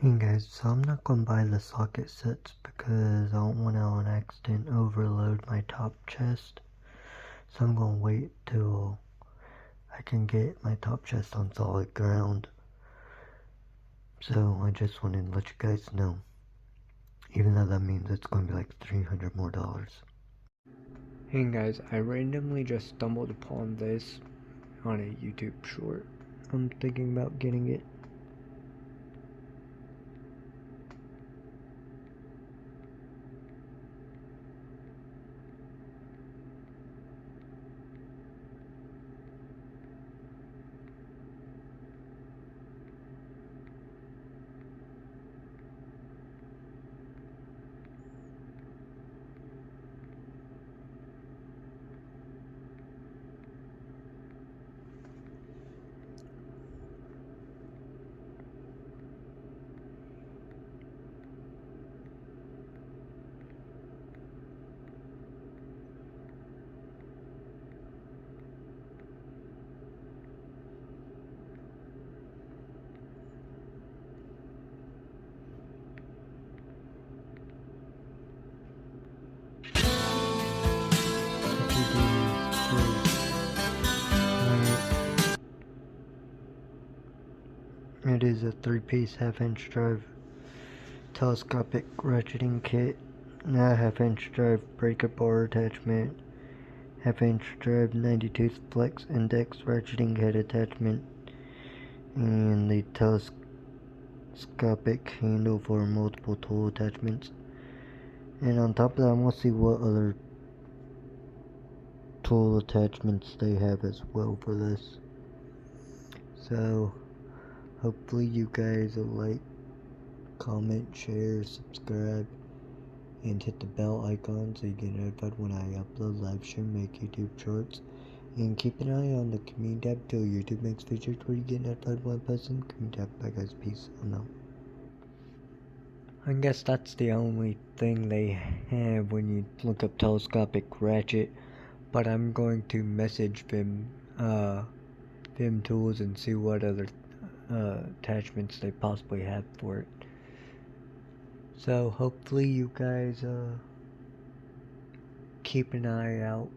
Hey guys, so I'm not gonna buy the socket sets because I don't want to on accident overload my top chest. So I'm gonna wait till I can get my top chest on solid ground. So I just wanted to let you guys know. Even though that means it's gonna be like $300 more. Hey guys, I randomly just stumbled upon this on a YouTube short. I'm thinking about getting it. It is a 3-piece half-inch drive telescopic ratcheting kit, a half-inch drive breaker bar attachment, half-inch drive 90-tooth flex index ratcheting head attachment, and the telescopic handle for multiple tool attachments. And on top of that, I'm going to see what other tool attachments they have as well for this. So hopefully you guys will like, comment, share, subscribe, and hit the bell icon so you get notified when I upload, live stream, make YouTube shorts. And keep an eye on the community tab till YouTube makes features where you get notified when I post them. Community tab, bye guys, peace, I'm out. I guess that's the only thing they have when you look up telescopic ratchet, but I'm going to message Vim Tools and see what other attachments they possibly have for it. So hopefully you guys keep an eye out